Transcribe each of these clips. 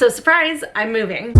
So surprise, I'm moving.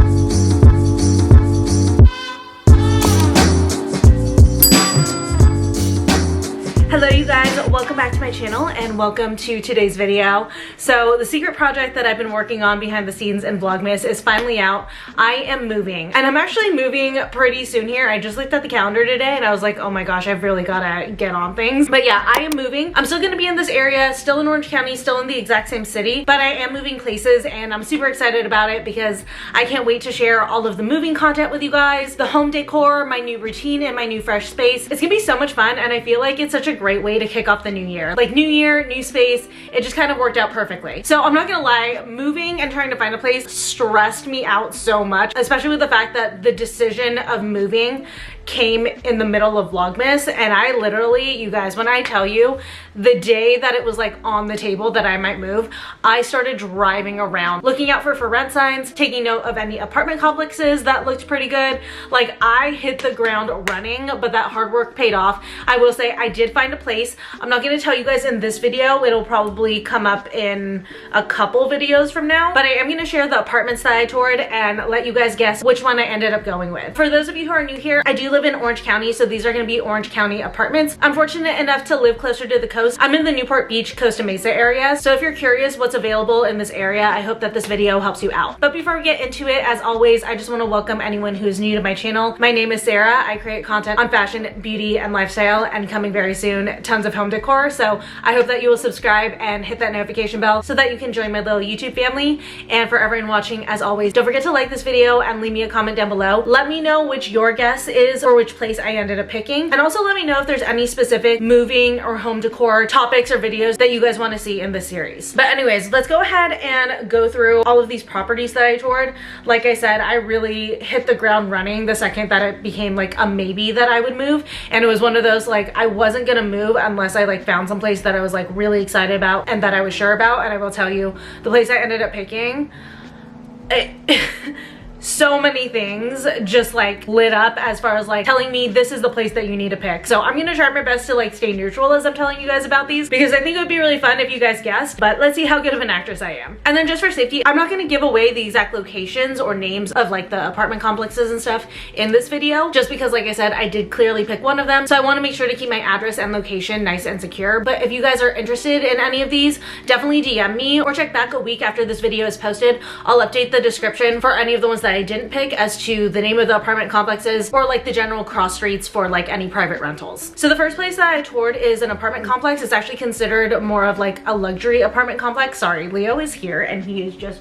Hello you guys, welcome back to my channel and welcome to today's video. So the secret project that I've been working on behind the scenes in Vlogmas is finally out. I am moving and I'm actually moving pretty soon here. I just looked at the calendar today and I was like, oh my gosh, I've really gotta get on things. But yeah, I am moving. I'm still gonna be in this area, still in Orange County, still in the exact same city, but I am moving places and I'm super excited about it because I can't wait to share all of the moving content with you guys, the home decor, my new routine, and my new fresh space. It's gonna be so much fun and I feel like it's such a great way to kick off the new year. Like new year, new space, it just kind of worked out perfectly. So I'm not gonna lie, moving and trying to find a place stressed me out so much, especially with the fact that the decision of moving came in the middle of Vlogmas. And I literally, you guys, when I tell you, the day that it was like on the table that I might move, I started driving around, looking out for rent signs, taking note of any apartment complexes that looked pretty good. Like I hit the ground running, but that hard work paid off. I will say I did find a place. I'm not gonna tell you guys in this video, it'll probably come up in a couple videos from now, but I am gonna share the apartments that I toured and let you guys guess which one I ended up going with. For those of you who are new here, I do live in Orange County, so these are gonna be Orange County apartments. I'm fortunate enough to live closer to the coast. I'm in the Newport Beach, Costa Mesa area, so if you're curious what's available in this area, I hope that this video helps you out. But before we get into it, as always, I just wanna welcome anyone who is new to my channel. My name is Sarah. I create content on fashion, beauty, and lifestyle, and coming very soon, tons of home decor. So I hope that you will subscribe and hit that notification bell so that you can join my little YouTube family. And for everyone watching, as always, don't forget to like this video and leave me a comment down below. Let me know which your guess is or which place I ended up picking. And also let me know if there's any specific moving or home decor topics or videos that you guys want to see in this series. But anyways, let's go ahead and go through all of these properties that I toured. Like I said, I really hit the ground running the second that it became like a maybe that I would move. And it was one of those, like, I wasn't gonna move unless I like found some place that I was like really excited about and that I was sure about. And I will tell you, the place I ended up picking, so many things just like lit up as far as like telling me this is the place that you need to pick. So I'm gonna try my best to like stay neutral as I'm telling you guys about these because I think it would be really fun if you guys guessed, but let's see how good of an actress I am. And then just for safety, I'm not gonna give away the exact locations or names of like the apartment complexes and stuff in this video, just because like I said, I did clearly pick one of them. So I wanna make sure to keep my address and location nice and secure. But if you guys are interested in any of these, definitely DM me or check back a week after this video is posted. I'll update the description for any of the ones that I didn't pick as to the name of the apartment complexes or like the general cross streets for like any private rentals. So the first place that I toured is an apartment complex. It's actually considered more of like a luxury apartment complex. Sorry, Leo is here and he is just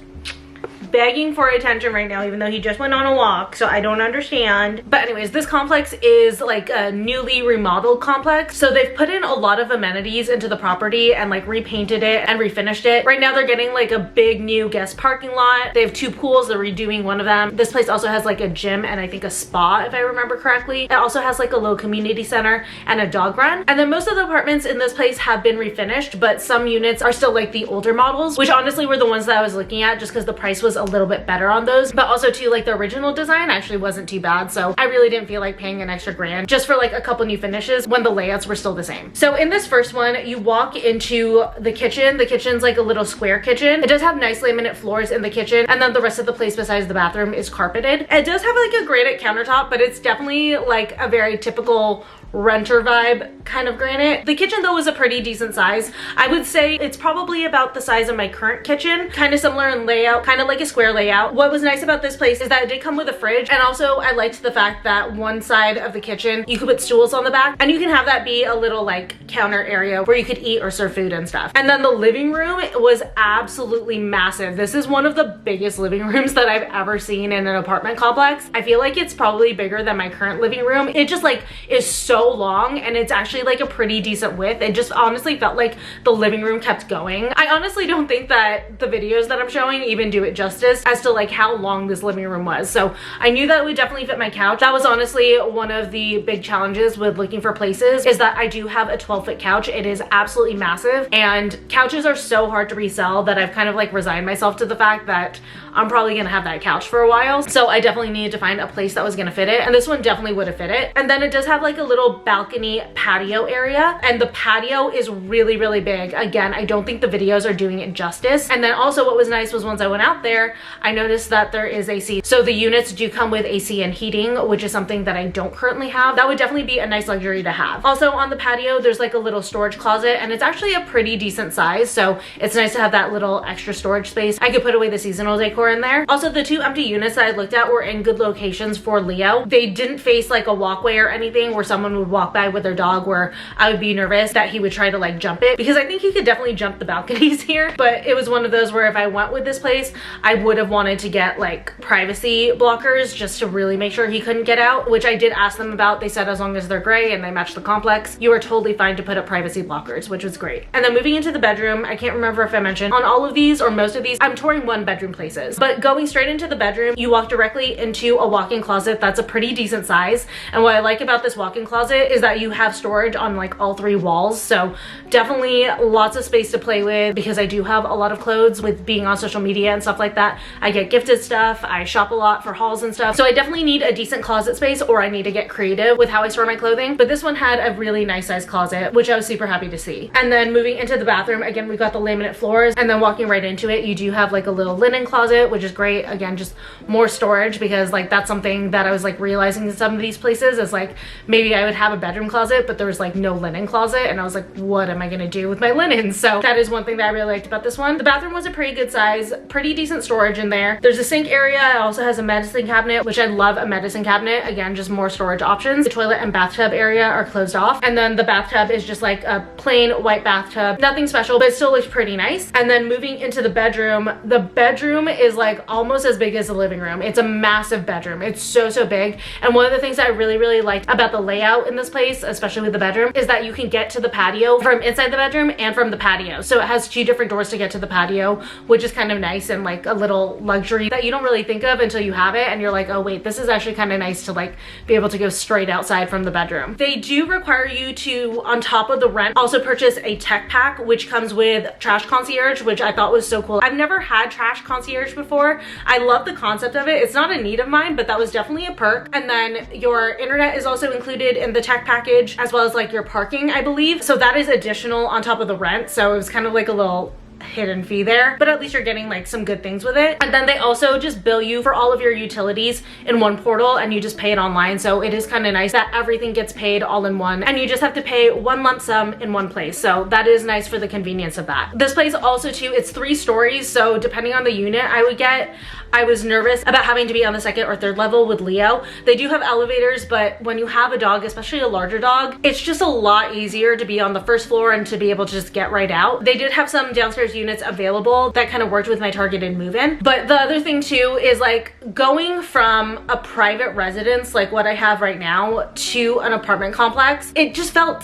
begging for attention right now, even though he just went on a walk, so I don't understand. But anyways, this complex is like a newly remodeled complex, so they've put in a lot of amenities into the property and like repainted it and refinished it. Right now they're getting like a big new guest parking lot. They have 2 pools, they're redoing one of them. This place also has like a gym and I think a spa, if I remember correctly. It also has like a little community center and a dog run. And then most of the apartments in this place have been refinished, but some units are still like the older models, which honestly were the ones that I was looking at just because the price was a little bit better on those. But also too, like the original design actually wasn't too bad, so I really didn't feel like paying an extra grand just for like a couple new finishes when the layouts were still the same. So in this first one, you walk into the kitchen. The kitchen's like a little square kitchen. It does have nice laminate floors in the kitchen, and then the rest of the place besides the bathroom is carpeted. It does have like a granite countertop, but it's definitely like a very typical renter vibe kind of granite. The kitchen though was a pretty decent size. I would say it's probably about the size of my current kitchen, kind of similar in layout, kind of like a square layout. What was nice about this place is that it did come with a fridge, and also I liked the fact that one side of the kitchen you could put stools on the back and you can have that be a little like counter area where you could eat or serve food and stuff. And then the living room was absolutely massive. This is one of the biggest living rooms that I've ever seen in an apartment complex. I feel like it's probably bigger than my current living room. It just like is so long and it's actually like a pretty decent width. It just honestly felt like the living room kept going. I honestly don't think that the videos that I'm showing even do it justice as to like how long this living room was. So I knew that it would definitely fit my couch. That was honestly one of the big challenges with looking for places, is that I do have a 12-foot couch. It is absolutely massive, and couches are so hard to resell that I've kind of like resigned myself to the fact that I'm probably gonna have that couch for a while. So I definitely needed to find a place that was gonna fit it, and this one definitely would have fit it. And then it does have like a little balcony patio area, and the patio is really, really big. Again, I don't think the videos are doing it justice. And then also what was nice was once I went out there, there, I noticed that there is AC. So the units do come with AC and heating, which is something that I don't currently have. That would definitely be a nice luxury to have. Also on the patio, there's like a little storage closet, and it's actually a pretty decent size. So it's nice to have that little extra storage space. I could put away the seasonal decor in there. Also, the 2 empty units that I looked at were in good locations for Leo. They didn't face like a walkway or anything where someone would walk by with their dog where I would be nervous that he would try to like jump it, because I think he could definitely jump the balconies here. But it was one of those where if I went with this place, I would have wanted to get like privacy blockers just to really make sure he couldn't get out, which I did ask them about. They said as long as they're gray and they match the complex, you are totally fine to put up privacy blockers, which was great. And then moving into the bedroom, I can't remember if I mentioned on all of these or most of these, I'm touring 1-bedroom places, but going straight into the bedroom, you walk directly into a walk-in closet that's a pretty decent size. And what I like about this walk-in closet is that you have storage on like all 3 walls, so definitely lots of space to play with, because I do have a lot of clothes with being on social media and stuff like that. I get gifted stuff, I shop a lot for hauls and stuff, so I definitely need a decent closet space, or I need to get creative with how I store my clothing. But this one had a really nice size closet, which I was super happy to see. And then moving into the bathroom, again, we've got the laminate floors, and then walking right into it, you do have like a little linen closet, which is great. Again, just more storage, because like that's something that I was like realizing in some of these places is like maybe I would have a bedroom closet, but there was like no linen closet, and I was like, what am I gonna do with my linen? So that is one thing that I really liked about this one. The bathroom was a pretty good size, pretty decent storage in there. There's a sink area. It also has a medicine cabinet, which I love a medicine cabinet. Again, just more storage options. The toilet and bathtub area are closed off, and then the bathtub is just like a plain white bathtub. Nothing special, but it still looks pretty nice. And then moving into the bedroom is like almost as big as the living room. It's a massive bedroom. It's so big. And one of the things that I really liked about the layout in this place, especially with the bedroom, is that you can get to the patio from inside the bedroom and from the patio. So it has 2 different doors to get to the patio, which is kind of nice and like a little luxury that you don't really think of until you have it, and you're like, oh wait, this is actually kind of nice to like be able to go straight outside from the bedroom. They do require you to, on top of the rent, also purchase a tech pack, which comes with trash concierge, which I thought was so cool. I've never had trash concierge before. I love the concept of it. It's not a need of mine, but that was definitely a perk. And then your internet is also included in the tech package, as well as like your parking, I believe. So that is additional on top of the rent. So it was kind of like a little hidden fee there, but at least you're getting like some good things with it. And then they also just bill you for all of your utilities in one portal, and you just pay it online. So it is kind of nice that everything gets paid all in one, and you just have to pay one lump sum in one place. So that is nice for the convenience of that. This place also too, it's 3 stories, so depending on the unit I would get, I was nervous about having to be on the 2nd or 3rd level with Leo. They do have elevators, but when you have a dog, especially a larger dog, it's just a lot easier to be on the 1st floor and to be able to just get right out. They did have some downstairs units available that kind of worked with my targeted move-in. But the other thing too is like going from a private residence like what I have right now to an apartment complex, it just felt,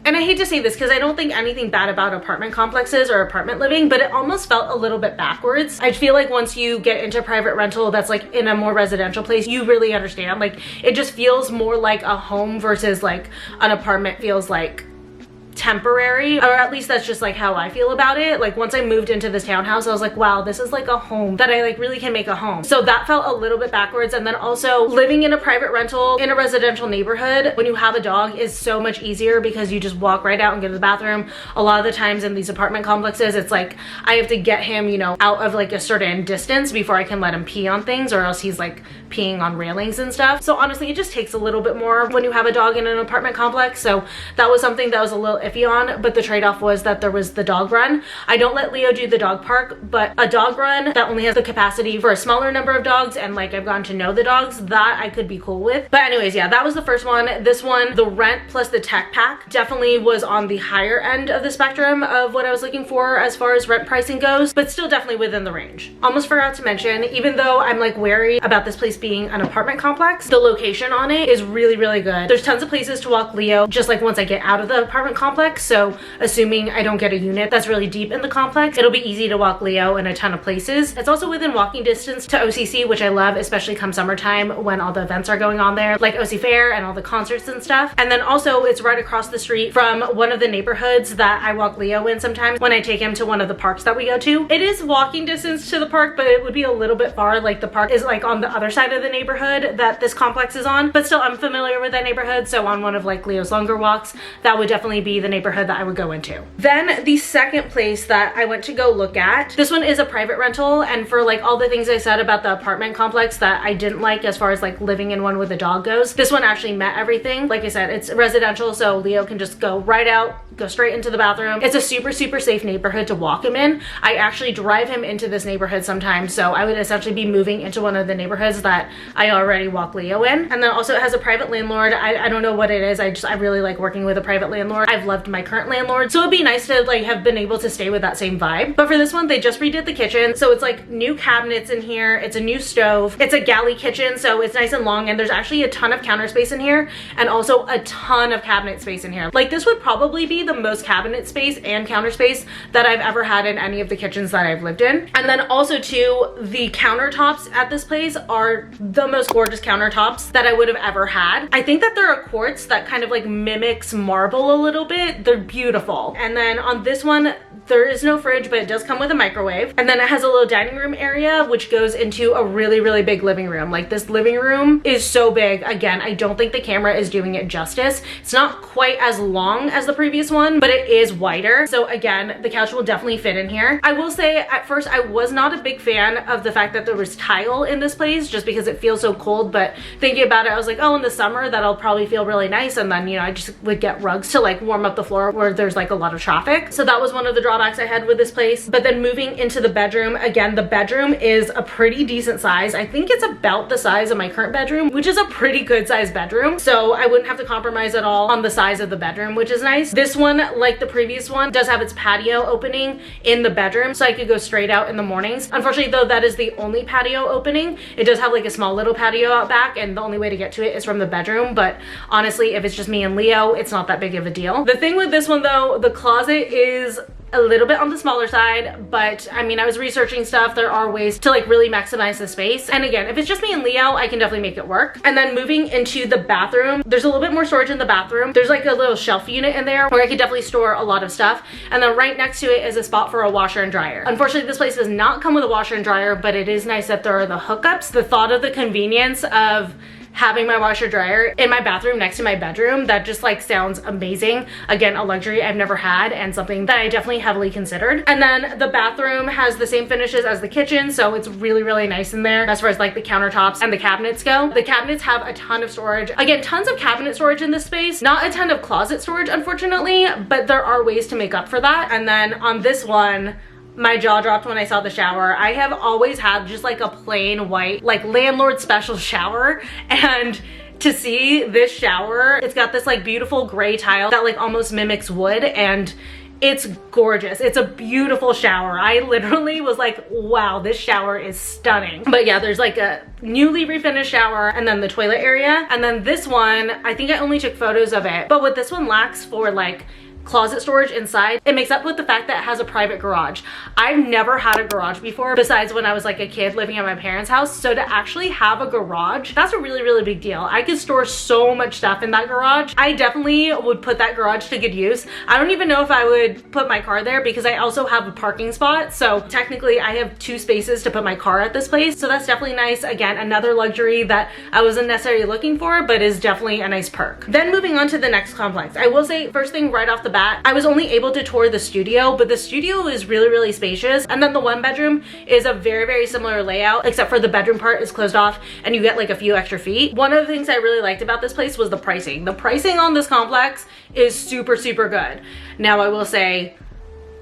and I hate to say this because I don't think anything bad about apartment complexes or apartment living, but it almost felt a little bit backwards. I feel like once you get into private rental that's like in a more residential place, you really understand. Like it just feels more like a home versus like an apartment feels like temporary, or at least that's just like how I feel about it. Like once I moved into this townhouse, I was like, wow, this is like a home that I like really can make a home. So that felt a little bit backwards. And then also living in a private rental in a residential neighborhood when you have a dog is so much easier because you just walk right out and go to the bathroom. A lot of the times in these apartment complexes, it's like I have to get him, you know, out of like a certain distance before I can let him pee on things, or else he's like peeing on railings and stuff. So honestly, it just takes a little bit more when you have a dog in an apartment complex. So that was something that was a little iffy on, but the trade-off was that there was the dog run. I don't let Leo do the dog park, but a dog run that only has the capacity for a smaller number of dogs, and like I've gotten to know the dogs, that I could be cool with. But anyways, yeah, that was the first one. This one, the rent plus the tech pack, definitely was on the higher end of the spectrum of what I was looking for as far as rent pricing goes, but still definitely within the range. Almost forgot to mention, even though I'm like wary about this place being an apartment complex, the location on it is really, really good. There's tons of places to walk Leo just like once I get out of the apartment complex. So assuming I don't get a unit that's really deep in the complex, it'll be easy to walk Leo in a ton of places. It's also within walking distance to OCC, which I love, especially come summertime when all the events are going on there, like OC Fair and all the concerts and stuff. And then also it's right across the street from one of the neighborhoods that I walk Leo in sometimes when I take him to one of the parks that we go to. It is walking distance to the park, but it would be a little bit far. Like the park is like on the other side of the neighborhood that this complex is on, but still I'm familiar with that neighborhood. So on one of like Leo's longer walks, that would definitely be the neighborhood that I would go into. Then the second place that I went to go look at, this one is a private rental, and for like all the things I said about the apartment complex that I didn't like as far as like living in one with a dog goes, this one actually met everything. Like I said, it's residential, so Leo can just go right out, go straight into the bathroom. It's a super safe neighborhood to walk him in. I actually drive him into this neighborhood sometimes, so I would essentially be moving into one of the neighborhoods that I already walk Leo in. And then also it has a private landlord. I don't know what it is. I really like working with a private landlord. I've loved my current landlord, so it'd be nice to like have been able to stay with that same vibe. But for this one, they just redid the kitchen, so it's like new cabinets in here. It's a new stove. It's a galley kitchen, so it's nice and long, and there's actually a ton of counter space in here and also a ton of cabinet space in here. Like this would probably be the most cabinet space and counter space that I've ever had in any of the kitchens that I've lived in. And then also too, the countertops at this place are the most gorgeous countertops that I would have ever had. I think that they're a quartz that kind of like mimics marble a little bit. They're beautiful. And then on this one, there is no fridge, but it does come with a microwave. And then it has a little dining room area, which goes into a really big living room. Like this living room is so big. Again, I don't think the camera is doing it justice. It's not quite as long as the previous one, but it is wider. So again, the couch will definitely fit in here. I will say at first I was not a big fan of the fact that there was tile in this place just because it feels so cold, but thinking about it, I was like, oh, in the summer that'll probably feel really nice. And then, you know, I just would get rugs to like warm up the floor where there's like a lot of traffic. So that was one of the drawbacks I had with this place. But then moving into the bedroom, again, the bedroom is a pretty decent size. I think it's about the size of my current bedroom, which is a pretty good size bedroom. So I wouldn't have to compromise at all on the size of the bedroom, which is nice. This one, like the previous one, does have its patio opening in the bedroom, so I could go straight out in the mornings. Unfortunately though, that is the only patio opening. It does have like a small little patio out back, and the only way to get to it is from the bedroom. But honestly, if it's just me and Leo, it's not that big of a deal. The thing with this one though, the closet is a little bit on the smaller side, but I mean, I was researching stuff. There are ways to like really maximize the space. And again, if it's just me and Leo, I can definitely make it work. And then moving into the bathroom, there's a little bit more storage in the bathroom. There's like a little shelf unit in there where I could definitely store a lot of stuff. And then right next to it is a spot for a washer and dryer. Unfortunately, this place does not come with a washer and dryer, but it is nice that there are the hookups. The thought of the convenience of having my washer dryer in my bathroom next to my bedroom, that just like sounds amazing. Again, a luxury I've never had and something that I definitely heavily considered. And then the bathroom has the same finishes as the kitchen, so it's really nice in there as far as like the countertops and the cabinets go. The cabinets have a ton of storage. Again, tons of cabinet storage in this space, not a ton of closet storage unfortunately, but there are ways to make up for that. And then on this one, my jaw dropped when I saw the shower. I have always had just like a plain white, like landlord special shower, and to see this shower, it's got this like beautiful gray tile that like almost mimics wood, and it's gorgeous. It's a beautiful shower. I literally was like, wow, this shower is stunning. But yeah, there's like a newly refinished shower, and then the toilet area. And then this one, I think I only took photos of it, but what this one lacks for like closet storage inside, it makes up with the fact that it has a private garage. I've never had a garage before besides when I was like a kid living at my parents' house. So to actually have a garage, that's a really big deal. I could store so much stuff in that garage. I definitely would put that garage to good use. I don't even know if I would put my car there because I also have a parking spot. So technically I have 2 spaces to put my car at this place. So that's definitely nice. Again, another luxury that I wasn't necessarily looking for, but is definitely a nice perk. Then moving on to the next complex. I will say first thing right off the bat, I was only able to tour the studio, but the studio is really spacious. And then the 1 bedroom is a very similar layout, except for the bedroom part is closed off and you get like a few extra feet. One of the things I really liked about this place was the pricing. The pricing on this complex is super good. Now I will say,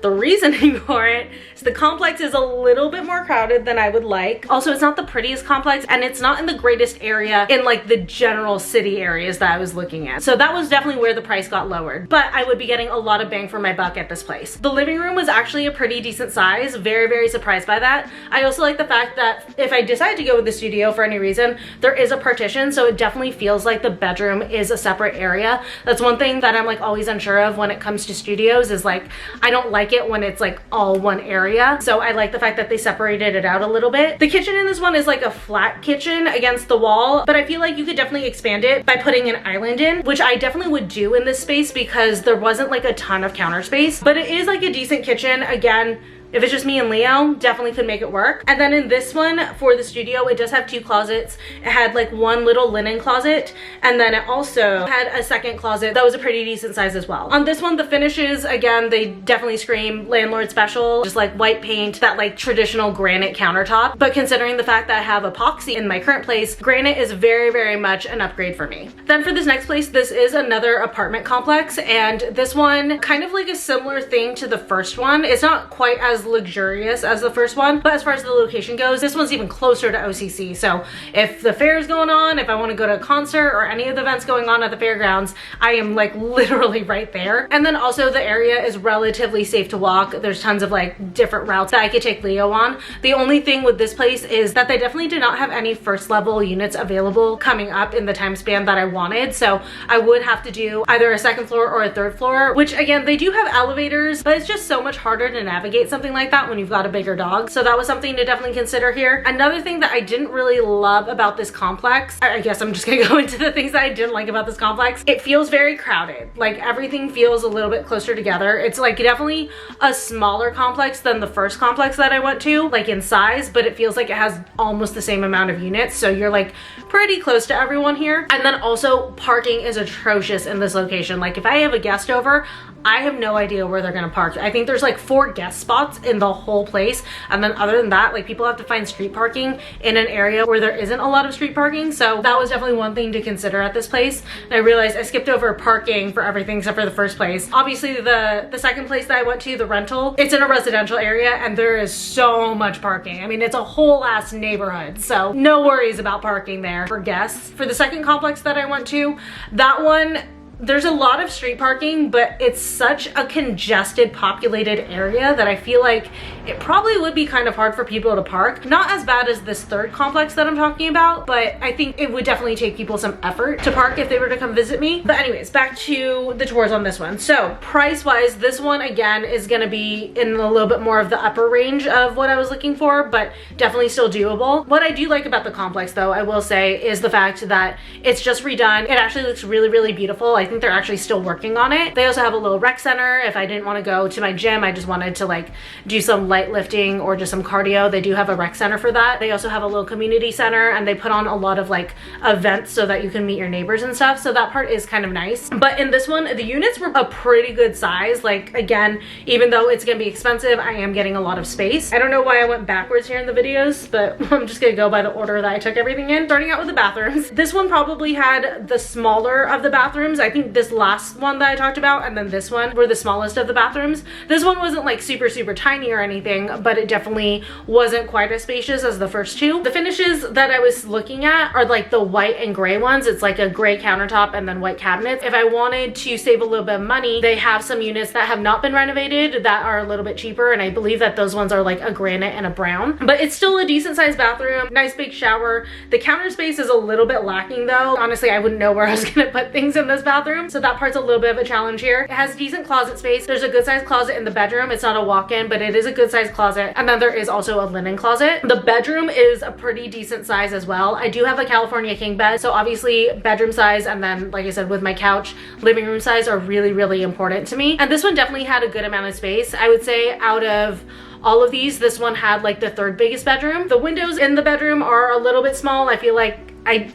the reasoning for it is the complex is a little bit more crowded than I would like. Also, it's not the prettiest complex, and it's not in the greatest area in like the general city areas that I was looking at. So that was definitely where the price got lowered, but I would be getting a lot of bang for my buck at this place. The living room was actually a pretty decent size. Very surprised by that. I also like the fact that if I decide to go with the studio for any reason, there is a partition, so it definitely feels like the bedroom is a separate area. That's one thing that I'm like always unsure of when it comes to studios, is like I don't like it when it's like all one area. So I like the fact that they separated it out a little bit. The kitchen in this one is like a flat kitchen against the wall, but I feel like you could definitely expand it by putting an island in, which I definitely would do in this space because there wasn't like a ton of counter space, but it is like a decent kitchen. Again, if it's just me and Leo, definitely could make it work. And then in this one for the studio, it does have 2 closets. It had like one little linen closet, and then it also had a second closet that was a pretty decent size as well. On this one, the finishes, again, they definitely scream landlord special, just like white paint, that like traditional granite countertop. But considering the fact that I have epoxy in my current place, granite is very, very much an upgrade for me. Then for this next place, this is another apartment complex, and this one kind of like a similar thing to the first one. It's not quite as luxurious as the first one, but as far as the location goes, this one's even closer to OCC. So if the fair is going on, if I want to go to a concert or any of the events going on at the fairgrounds, I am like literally right there. And then also the area is relatively safe to walk. There's tons of like different routes that I could take Leo on. The only thing with this place is that they definitely did not have any first level units available coming up in the time span that I wanted. So I would have to do either a second floor or a third floor, which again, they do have elevators, but it's just so much harder to navigate something like that when you've got a bigger dog. So that was something to definitely consider here. Another thing that I didn't really love about this complex, I guess I'm just gonna go into the things that I didn't like about this complex. It feels very crowded. Like everything feels a little bit closer together. It's like definitely a smaller complex than the first complex that I went to, like in size, but it feels like it has almost the same amount of units. So you're like pretty close to everyone here. And then also parking is atrocious in this location. Like if I have a guest over, I have no idea where they're gonna park. I think there's like 4 guest spots in the whole place. And then other than that, like people have to find street parking in an area where there isn't a lot of street parking. So that was definitely one thing to consider at this place. And I realized I skipped over parking for everything except for the first place. Obviously the second place that I went to, the rental, it's in a residential area and there is so much parking. I mean, it's a whole ass neighborhood. So no worries about parking there for guests. For the second complex that I went to, that one, there's a lot of street parking, but it's such a congested, populated area that I feel like it probably would be kind of hard for people to park. Not as bad as this third complex that I'm talking about, but I think it would definitely take people some effort to park if they were to come visit me. But anyways, back to the tours on this one. So price-wise, this one again is gonna be in a little bit more of the upper range of what I was looking for, but definitely still doable. What I do like about the complex though, I will say, is the fact that it's just redone. It actually looks really, really beautiful. I think they're actually still working on it. They also have a little rec center. If I didn't want to go to my gym, I just wanted to like do some light lifting or just some cardio, they do have a rec center for that. They also have a little community center and they put on a lot of like events so that you can meet your neighbors and stuff. So that part is kind of nice. But in this one, the units were a pretty good size. Like again, even though it's gonna be expensive, I am getting a lot of space. I don't know why I went backwards here in the videos, but I'm just gonna go by the order that I took everything in. Starting out with the bathrooms. This one probably had the smaller of the bathrooms. I think this last one that I talked about and then this one were the smallest of the bathrooms. This one wasn't like super, super tiny or anything, but it definitely wasn't quite as spacious as the first two. The finishes that I was looking at are like the white and gray ones. It's like a gray countertop and then white cabinets. If I wanted to save a little bit of money, they have some units that have not been renovated that are a little bit cheaper, and I believe that those ones are like a granite and a brown. But it's still a decent sized bathroom, nice big shower. The counter space is a little bit lacking though. Honestly, I wouldn't know where I was gonna put things in this bathroom, so that part's a little bit of a challenge here. It has decent closet space. There's a good sized closet in the bedroom. It's not a walk-in, but it is a good sized closet. And then there is also a linen closet. The bedroom is a pretty decent size as well. I do have a California king bed, so obviously bedroom size and then, like I said, with my couch, living room size are really, really important to me. And this one definitely had a good amount of space. I would say out of all of these, this one had like the third biggest bedroom. The windows in the bedroom are a little bit small. I feel like I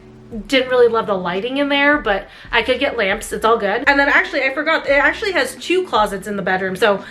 didn't really love the lighting in there, but I could get lamps. It's all good. And then actually, I forgot, it actually has 2 closets in the bedroom. So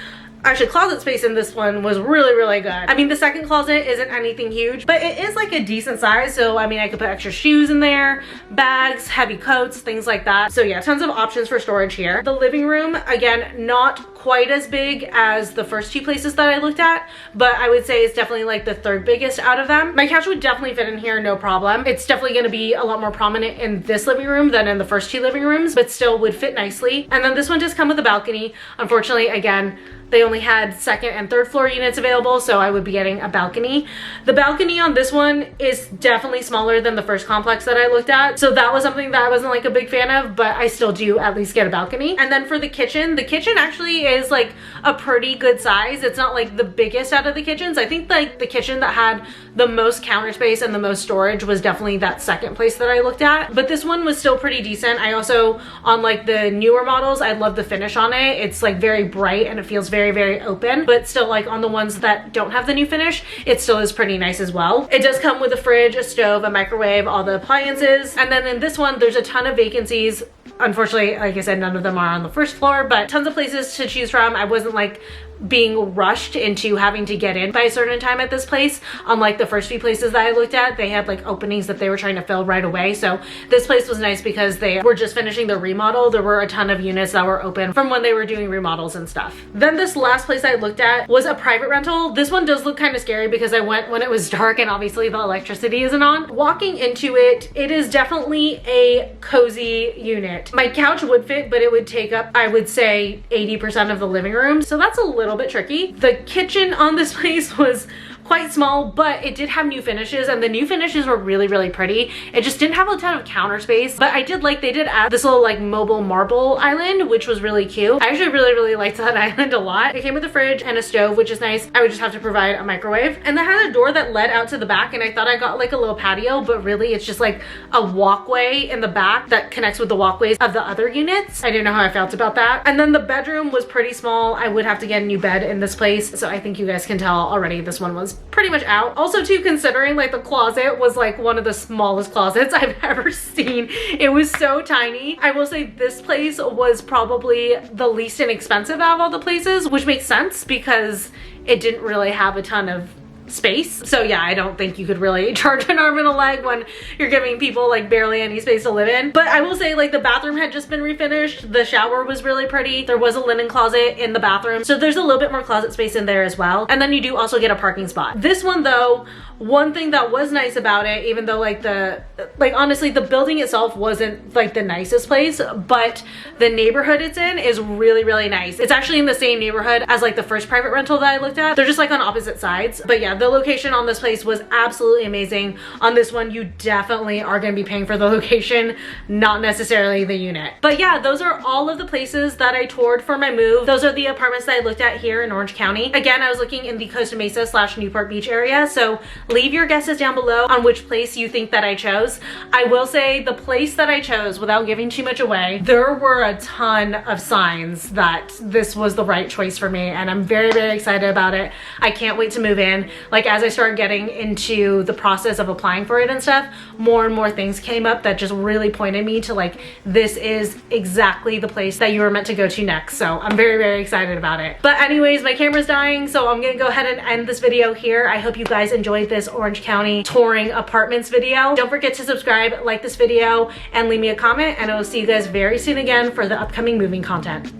actually closet space in this one was really, really good. I mean, the second closet isn't anything huge, but it is like a decent size. So I mean, I could put extra shoes in there, bags, heavy coats, things like that. So yeah, tons of options for storage here. The living room, again, not quite as big as the first 2 places that I looked at, but I would say it's definitely like the third biggest out of them. My couch would definitely fit in here, no problem. It's definitely gonna be a lot more prominent in this living room than in the first 2 living rooms, but still would fit nicely. And then this one does come with a balcony. Unfortunately, again, they only had second and third floor units available, so I would be getting a balcony. The balcony on this one is definitely smaller than the first complex that I looked at, so that was something that I wasn't like a big fan of, but I still do at least get a balcony. And then for the kitchen actually is like a pretty good size. It's not like the biggest out of the kitchens. I think like the kitchen that had the most counter space and the most storage was definitely that second place that I looked at, but this one was still pretty decent. I also, on like the newer models, I love the finish on it. It's like very bright and it feels very, very open, but still like on the ones that don't have the new finish, it still is pretty nice as well. It does come with a fridge, a stove, a microwave, all the appliances. And then in this one, there's a ton of vacancies. Unfortunately, like I said, none of them are on the first floor, but tons of places to choose from. I wasn't like being rushed into having to get in by a certain time at this place. Unlike the first few places that I looked at, they had like openings that they were trying to fill right away. So this place was nice because they were just finishing the remodel. There were a ton of units that were open from when they were doing remodels and stuff. Then this last place I looked at was a private rental. This one does look kind of scary because I went when it was dark and obviously the electricity isn't on. Walking into it, it is definitely a cozy unit. My couch would fit, but it would take up, I would say, 80% of the living room. So that's a little bit tricky. The kitchen on this place was quite small, but it did have new finishes, and the new finishes were really, really pretty. It just didn't have a ton of counter space, but I did like, they did add this little like mobile marble island, which was really cute. I actually really, really liked that island a lot. It came with a fridge and a stove, which is nice. I would just have to provide a microwave, and that had a door that led out to the back, and I thought I got like a little patio, but really it's just like a walkway in the back that connects with the walkways of the other units. I didn't know how I felt about that. And then the bedroom was pretty small. I would have to get a new bed in this place, so I think you guys can tell already this one was pretty much out. Also too, considering like the closet was like one of the smallest closets I've ever seen. It was so tiny. I will say this place was probably the least inexpensive out of all the places, which makes sense because it didn't really have a ton of space. So yeah, I don't think you could really charge an arm and a leg when you're giving people like barely any space to live in. But I will say like the bathroom had just been refinished. The shower was really pretty. There was a linen closet in the bathroom, so there's a little bit more closet space in there as well. And then you do also get a parking spot. This one though, one thing that was nice about it, even though like honestly the building itself wasn't like the nicest place, but the neighborhood it's in is really, really nice. It's actually in the same neighborhood as like the first private rental that I looked at. They're just like on opposite sides. But yeah, the location on this place was absolutely amazing. On this one, you definitely are going to be paying for the location, not necessarily the unit. But yeah, those are all of the places that I toured for my move. Those are the apartments that I looked at here in Orange County. Again, I was looking in the Costa Mesa / Newport Beach area, so leave your guesses down below on which place you think that I chose. I will say the place that I chose, without giving too much away, there were a ton of signs that this was the right choice for me, and I'm very, very excited about it. I can't wait to move in. Like as I started getting into the process of applying for it and stuff, more and more things came up that just really pointed me to like, this is exactly the place that you were meant to go to next. So I'm very, very excited about it. But anyways, my camera's dying, so I'm gonna go ahead and end this video here. I hope you guys enjoyed this Orange County touring apartments video. Don't forget to subscribe, like this video, and leave me a comment, and I will see you guys very soon again for the upcoming moving content.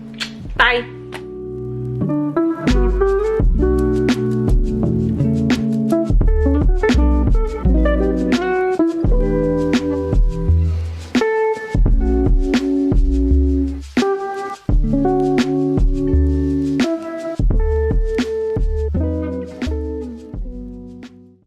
Bye.